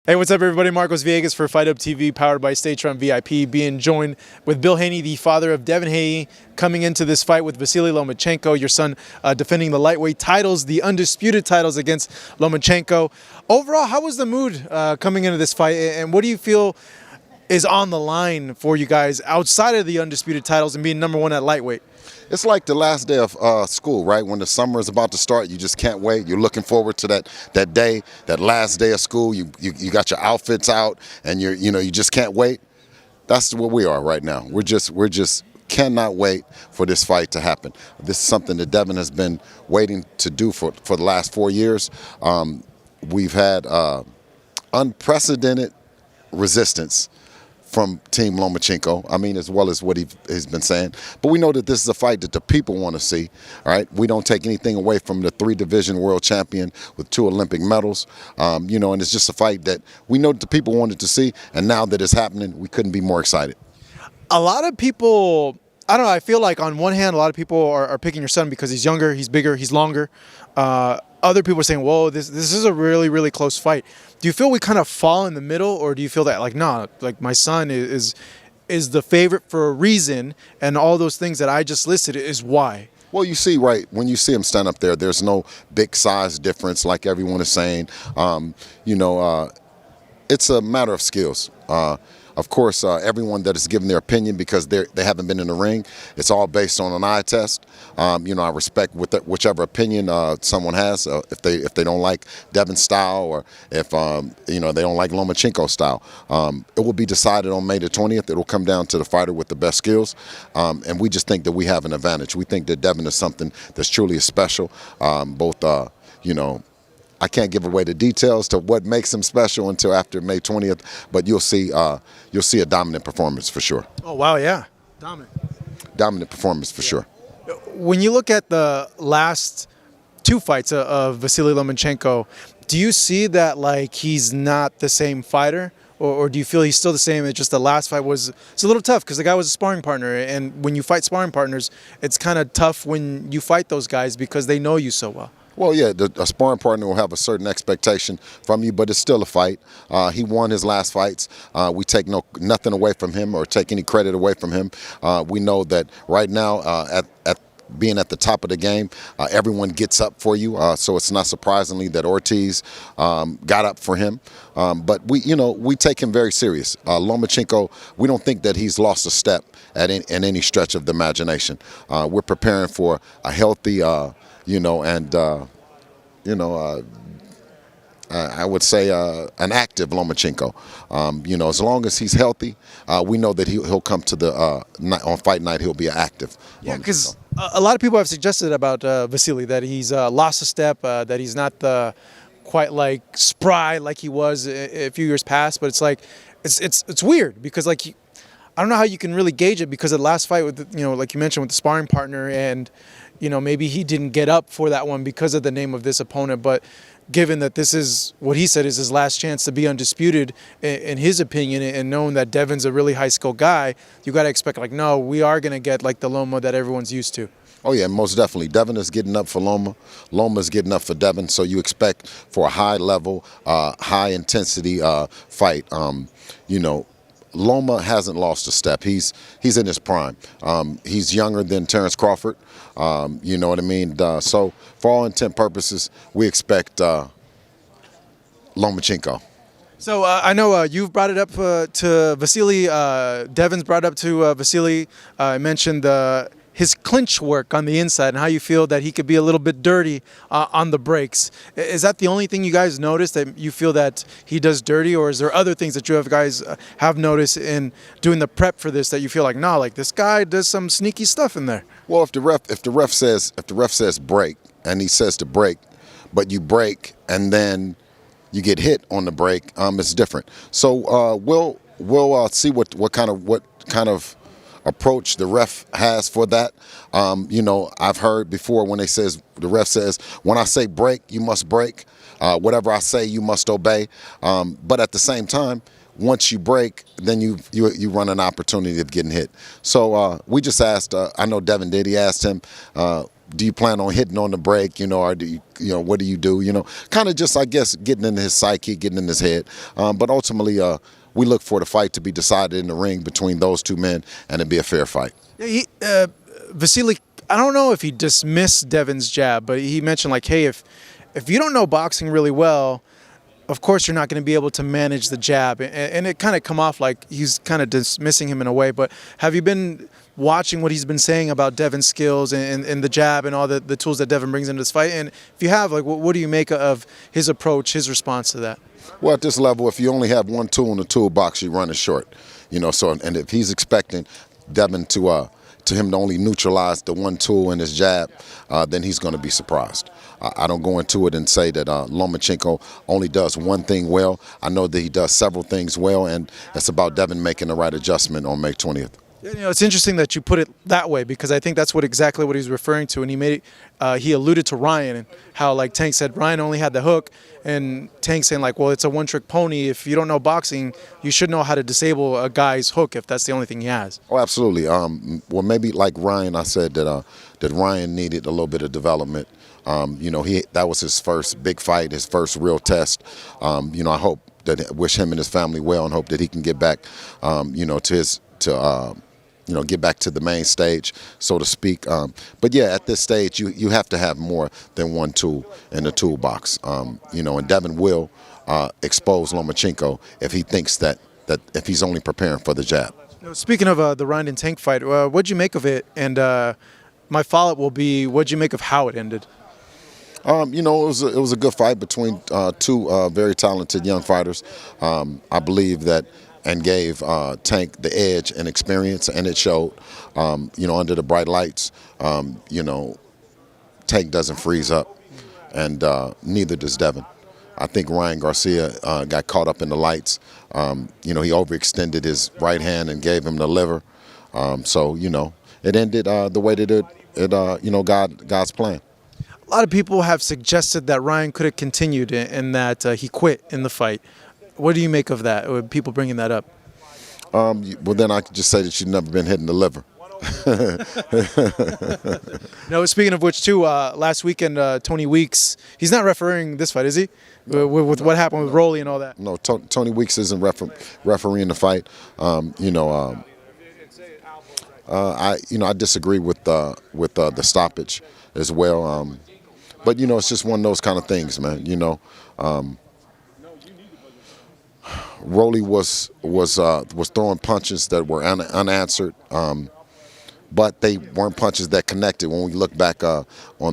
Hey, what's up, everybody? Marcos Villegas for Fight Up TV, powered by stagefront VIP, being joined with Bill Haney, the father of Devin Haney, coming into this fight with Vasyl Lomachenko, your son, defending the lightweight titles, the undisputed titles against Lomachenko. Overall, how was the mood coming into this fight, and what do you feel is on the line for you guys outside of the undisputed titles and being number one at lightweight? It's like the last day of school, right? When the summer is about to start, you just can't wait. You're looking forward to that day, that last day of school. You got your outfits out, and you just can't wait. That's what we are right now. We're just cannot wait for this fight to happen. This is something that Devin has been waiting to do for the last 4 years. We've had unprecedented resistance from Team Lomachenko, as well as what he's been saying. But we know that this is a fight that the people want to see, all right? We don't take anything away from the 3-division world champion with 2 Olympic medals, and it's just a fight that we know that the people wanted to see, and now that it's happening, we couldn't be more excited. A lot of people, I don't know, I feel like on one hand, a lot of people are picking your son because he's younger, he's bigger, he's longer. Other people are saying, whoa, this is a really, really close fight. Do you feel we kind of fall in the middle, or do you feel that, like, nah, like my son is the favorite for a reason, and all those things that I just listed is why? Well, you see, right, when you see him stand up there's no big size difference like everyone is saying. It's a matter of skills. Of course, everyone that is giving their opinion because they haven't been in the ring, it's all based on an eye test. I respect whichever opinion someone has. If they don't like Devin's style, or if they don't like Lomachenko's style, it will be decided on May the 20th. It will come down to the fighter with the best skills, and we just think that we have an advantage. We think that Devin is something that's truly special. I can't give away the details to what makes him special until after May 20th, but you'll see a dominant performance for sure. Oh, wow, yeah. Dominant performance for sure. When you look at the last 2 fights of Vasyl Lomachenko, do you see that, like, he's not the same fighter? Or do you feel he's still the same? It's just the last fight it's a little tough because the guy was a sparring partner. And when you fight sparring partners, it's kind of tough when you fight those guys because they know you so well. Well, yeah, a sparring partner will have a certain expectation from you, but it's still a fight. He won his last fights. We take nothing away from him or take any credit away from him. We know that right now, at being at the top of the game, everyone gets up for you. So it's not surprisingly that Ortiz got up for him. But we take him very serious. Lomachenko, we don't think that he's lost a step in any stretch of the imagination. We're preparing for a healthy, I would say an active Lomachenko. As long as he's healthy, we know that he'll come to the on fight night. He'll be active. Yeah, because a lot of people have suggested about Vasyl that he's lost a step, that he's not quite like spry like he was a few years past. But it's like it's weird because, like, I don't know how you can really gauge it because of the last fight with like you mentioned, with the sparring partner, and maybe he didn't get up for that one because of the name of this opponent. But given that this is what he said is his last chance to be undisputed, in his opinion, and knowing that Devin's a really high-skill guy, you got to expect, like, no, we are going to get, like, the Loma that everyone's used to. Oh, yeah, most definitely. Devin is getting up for Loma. Loma's getting up for Devin. So you expect for a high-level, high-intensity fight. Loma hasn't lost a step. He's in his prime. He's younger than Terrence Crawford. You know what I mean? So for all intent purposes, we expect Lomachenko. So I know you've brought it up to Vasyl. Devin's brought it up to Vasyl. I mentioned his clinch work on the inside and how you feel that he could be a little bit dirty on the breaks. Is that the only thing you guys noticed, that you feel that he does dirty, or is there other things that you guys have noticed in doing the prep for this that you feel like, nah, like, this guy does some sneaky stuff in there? Well, if the ref says break and he says to break, but you break and then you get hit on the break, it's different. So we'll see what kind of approach the ref has for that. I've heard before when the ref says, when I say break, you must break. Whatever I say, you must obey. But at the same time, once you break, then you run an opportunity of getting hit. So we just asked, I know Devin did, he asked him, do you plan on hitting on the break, or do you, what do you do, kind of just, I guess, getting in his psyche, getting in his head. But ultimately, we look for the fight to be decided in the ring between those two men and it be a fair fight. Yeah, Vasyl, I don't know if he dismissed Devin's jab, but he mentioned like, hey, if you don't know boxing really well, of course you're not going to be able to manage the jab. And it kind of come off like he's kind of dismissing him in a way. But have you been watching what he's been saying about Devin's skills and the jab and all the tools that Devin brings into this fight? And if you have, like, what do you make of his approach, his response to that? Well, at this level, if you only have one tool in the toolbox, you run it short. So, and if he's expecting Devin to him to only neutralize the one tool in his jab, then he's going to be surprised. I don't go into it and say that Lomachenko only does one thing well. I know that he does several things well, and it's about Devin making the right adjustment on May 20th. It's interesting that you put it that way, because I think that's exactly what he's referring to. And he alluded to Ryan and how, like, Tank said Ryan only had the hook, and Tank saying, like, well, it's a one-trick pony. If you don't know boxing, you should know how to disable a guy's hook if that's the only thing he has. Oh, absolutely. Well, maybe like Ryan, I said that Ryan needed a little bit of development. That was his first big fight, his first real test. I wish him and his family well, and hope that he can get back, get back to the main stage, so to speak. But yeah, at this stage, you have to have more than one tool in the toolbox. And Devin will expose Lomachenko if he thinks that if he's only preparing for the jab. Speaking of the Ryan and Tank fight, what'd you make of it? And my follow-up will be, what'd you make of how it ended? It was a good fight between two very talented young fighters. I believe that, and gave Tank the edge and experience, and it showed. Under the bright lights, Tank doesn't freeze up, and neither does Devin. I think Ryan Garcia got caught up in the lights. He overextended his right hand and gave him the liver. It ended the way that God's plan. A lot of people have suggested that Ryan could have continued and that he quit in the fight. What do you make of that, or people bringing that up? Well, then I could just say that you've never been hitting the liver. No, speaking of which, too, last weekend, Tony Weeks, he's not refereeing this fight, is he? With what happened with Rolly and all that? No, Tony Weeks isn't refereeing the fight. I disagree with the stoppage as well. But it's just one of those kind of things, man. Rolly was throwing punches that were unanswered, but they weren't punches that connected when we look back on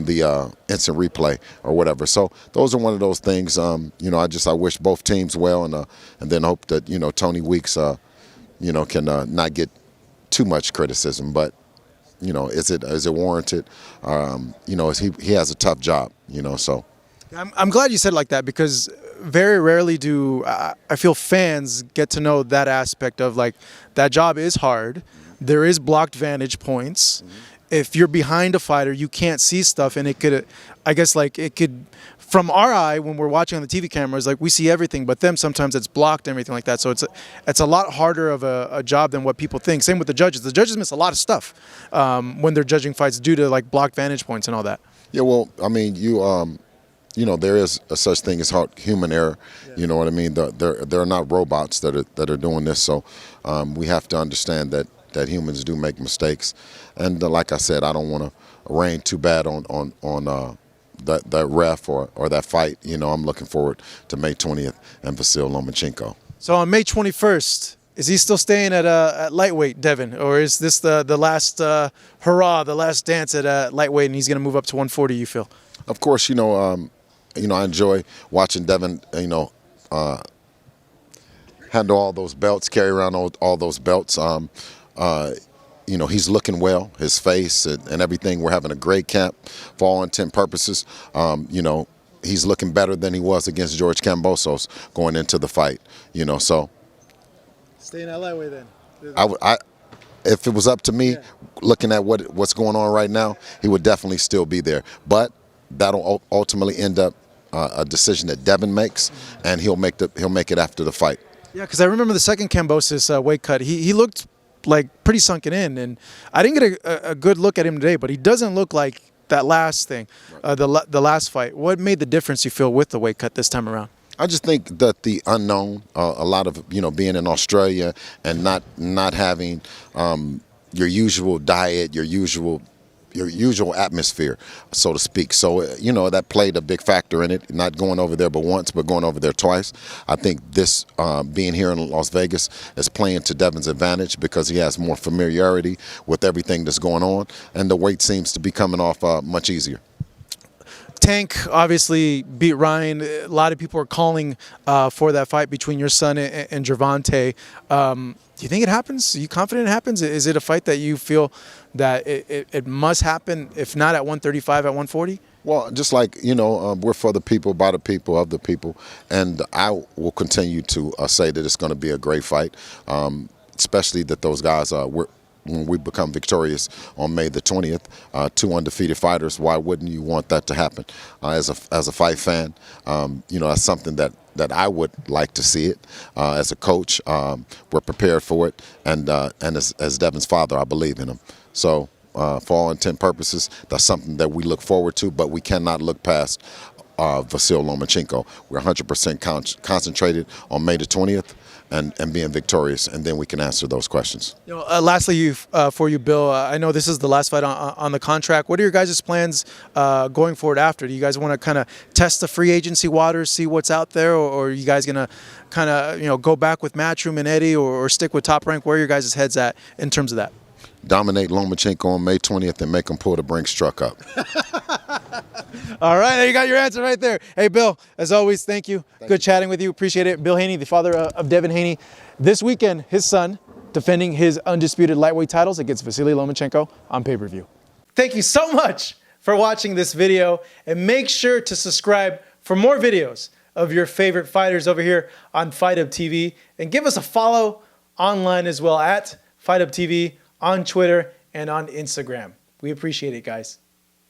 the instant replay or whatever. So those are one of those things. I wish both teams well, and then hope that Tony Weeks can not get too much criticism, but. Is it warranted? He has a tough job. So. I'm glad you said it like that, because very rarely do I feel fans get to know that aspect of, like, that job is hard. There is blocked vantage points. If you're behind a fighter, you can't see stuff, and it could, from our eye when we're watching on the TV cameras, like, we see everything, but them sometimes it's blocked and everything like that. So it's a lot harder of a job than what people think. Same with the judges. The judges miss a lot of stuff when they're judging fights due to, like, blocked vantage points and all that. Yeah, well, I mean, there is a such thing as human error. You know what I mean? They're not robots that are doing this. So we have to understand that humans do make mistakes. And like I said, I don't want to rain too bad on that ref or that fight. I'm looking forward to May 20th and Vasyl Lomachenko. So on May 21st, is he still staying at lightweight, Devin, or is this the last hurrah, the last dance at lightweight, and he's going to move up to 140? You feel? Of course, I enjoy watching Devin. Handle all those belts, carry around all those belts. He's looking well, his face and everything. We're having a great camp for all intent and purposes. He's looking better than he was against George Kambosos going into the fight. So. Stay in that lightweight then. If it was up to me, looking at what's going on right now, he would definitely still be there. But that'll ultimately end up a decision that Devin makes, and he'll make it after the fight. Yeah, because I remember the second Kambosos weight cut. He looked like pretty sunken in, and I didn't get a good look at him today, but he doesn't look like that last thing, the last fight. What made the difference, you feel, with the weight cut this time around? I just think that the unknown, a lot of being in Australia and not having your usual diet, your usual atmosphere, so to speak. So, that played a big factor in it, not going over there but once, but going over there twice. I think this being here in Las Vegas is playing to Devin's advantage because he has more familiarity with everything that's going on, and the weight seems to be coming off much easier. Tank obviously beat Ryan. A lot of people are calling for that fight between your son and Gervonta. Do you think it happens? Are you confident it happens? Is it a fight that you feel that it must happen, if not at 135, at 140? Well, just like, we're for the people, by the people, of the people. And I will continue to say that it's going to be a great fight, especially that those guys when we become victorious on May the 20th, 2 undefeated fighters. Why wouldn't you want that to happen? As a fight fan, that's something that I would like to see it. As a coach, we're prepared for it, and as Devin's father, I believe in him. So for all intent and purposes, that's something that we look forward to, but we cannot look past Vasyl Lomachenko. We're 100% concentrated on May the 20th. And being victorious, and then we can answer those questions. Lastly, for you, Bill, I know this is the last fight on the contract. What are your guys' plans going forward after? Do you guys want to kind of test the free agency waters, see what's out there, or are you guys going to kind of go back with Matchroom and Eddie, or stick with Top Rank? Where are your guys' heads at in terms of that? Dominate Lomachenko on May 20th and make him pull the Brinks truck up. All right, there you got your answer right there. Hey, Bill, as always, thank you. Good chatting with you. Appreciate it. Bill Haney, the father of Devin Haney. This weekend, his son defending his undisputed lightweight titles against Vasyl Lomachenko on pay-per-view. Thank you so much for watching this video, and make sure to subscribe for more videos of your favorite fighters over here on Fight Up TV, and give us a follow online as well at Fight Up TV on Twitter and on Instagram. We appreciate it, guys.